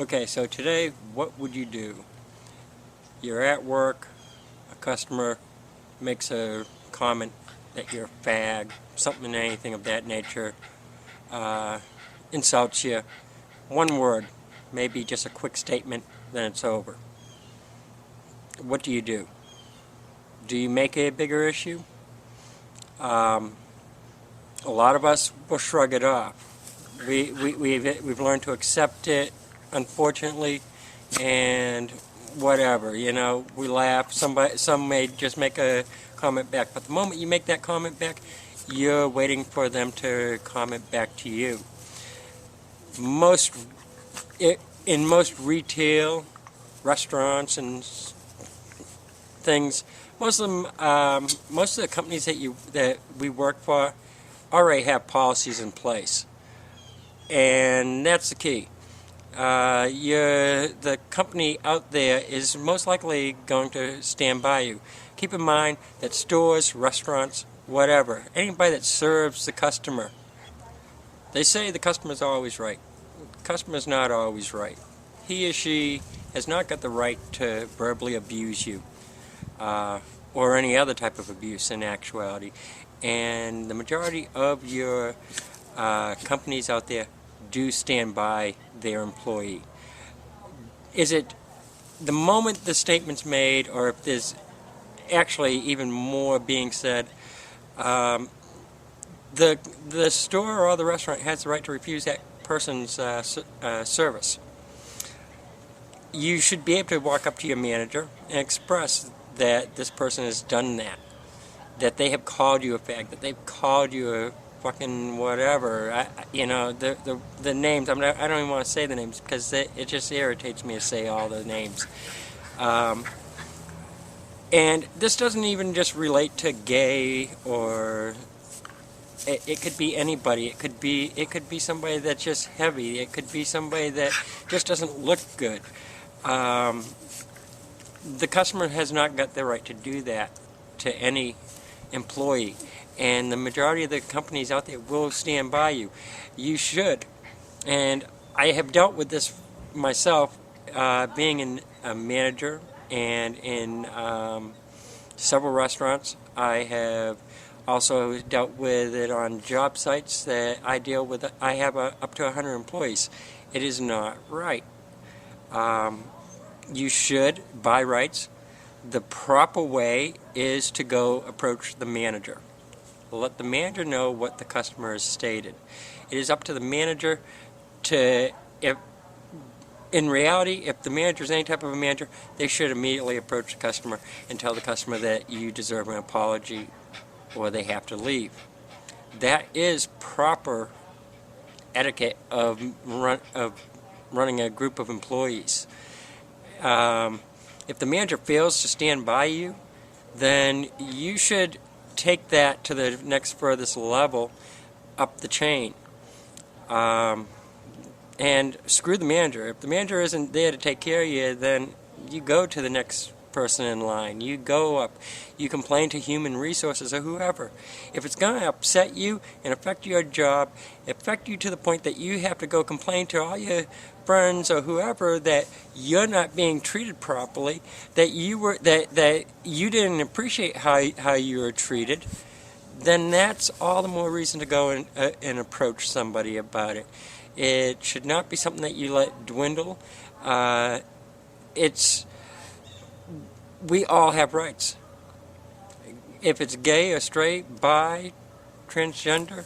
Okay, so today, what would you do? You're at work, a customer makes a comment that you're a fag, something, anything of that nature, insults you. One word, maybe just a quick statement, then it's over. What do you do? Do you make it a bigger issue? A lot of us will shrug it off. We've learned to accept it, unfortunately, and whatever, we laugh. Some may just make a comment back, but the moment you make that comment back, you're waiting for them to comment back to you. In most retail restaurants and things, most of the companies that we work for already have policies in place, and that's the key. The company out there is most likely going to stand by you. Keep in mind that stores, restaurants, whatever, anybody that serves the customer, they say the customer's always right. The customer's not always right. He or she has not got the right to verbally abuse you, or any other type of abuse in actuality. And the majority of your companies out there do stand by their employee. Is it the moment the statement's made, or if there's actually even more being said, the store or the restaurant has the right to refuse that person's service. You should be able to walk up to your manager and express that this person has done that they have called you a fag, that they've called you a fucking whatever. The names. I don't even want to say the names because it just irritates me to say all the names. And this doesn't even just relate to gay, or it could be anybody. It could be somebody that's just heavy. It could be somebody that just doesn't look good. The customer has not got the right to do that to any employee, and the majority of the companies out there will stand by you. You should. And I have dealt with this myself, being a manager and in several restaurants. I have also dealt with it on job sites that I deal with. I have up to 100 employees. It is not right. You should, by rights, the proper way is to go approach the manager. Let the manager know what the customer has stated. It is up to the manager to, in reality, if the manager is any type of a manager, they should immediately approach the customer and tell the customer that you deserve an apology or they have to leave. That is proper etiquette of running a group of employees. If the manager fails to stand by you, then you should take that to the next furthest level up the chain. And screw the manager. If the manager isn't there to take care of you, then you go to the next person in line. You go up. You complain to human resources or whoever. If it's going to upset you and affect your job, affect you to the point that you have to go complain to all your friends or whoever that you're not being treated properly, that you didn't appreciate how you were treated, then that's all the more reason to go and approach somebody about it. It should not be something that you let dwindle. We all have rights. If it's gay or straight, bi, transgender,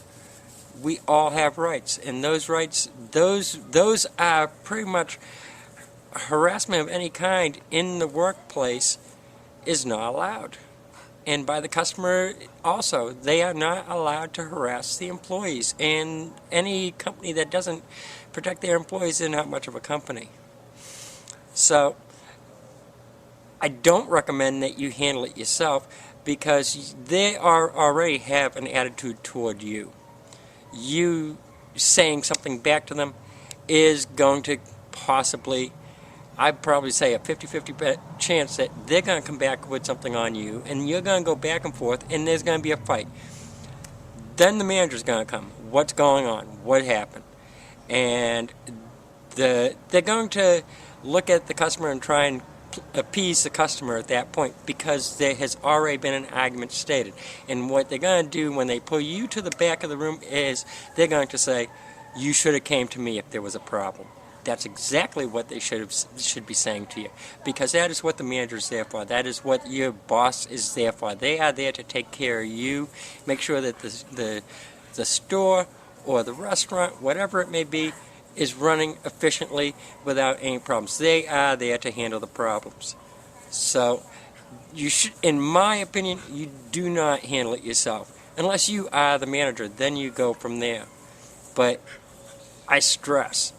we all have rights. And those rights, those are pretty much harassment of any kind in the workplace is not allowed. And by the customer also, they are not allowed to harass the employees. And any company that doesn't protect their employees is not much of a company. So I don't recommend that you handle it yourself, because they already have an attitude toward you. You saying something back to them is going to possibly, I'd probably say a 50-50 chance that they're going to come back with something on you, and you're going to go back and forth, and there's going to be a fight. Then the manager's going to come. What's going on? What happened? And they're going to look at the customer and try and appease the customer at that point, because there has already been an argument stated. And what they're going to do when they pull you to the back of the room is they're going to say, you should have came to me if there was a problem. That's exactly what they should be saying to you, because that is what the manager is there for. That is what your boss is there for. They are there to take care of you, make sure that the store or the restaurant, whatever it may be, is running efficiently without any problems. They are there to handle the problems. So you should, in my opinion, you do not handle it yourself. Unless you are the manager, then you go from there. But I stress,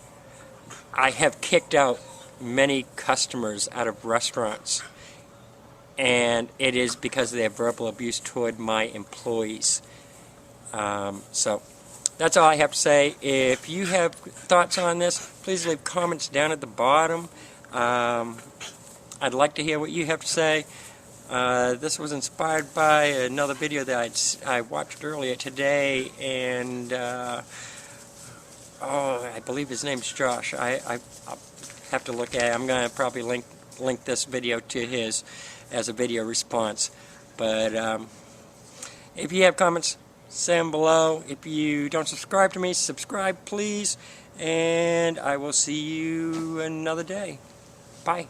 I have kicked out many customers out of restaurants, and it is because of their verbal abuse toward my employees. So that's all I have to say. If you have thoughts on this, please leave comments down at the bottom. I'd like to hear what you have to say. This was inspired by another video that I watched earlier today, and I believe his name's Josh. I'll have to look at it. I'm going to probably link this video to his as a video response. But if you have comments, say them below. If you don't subscribe to me, subscribe please, and I will see you another day. Bye.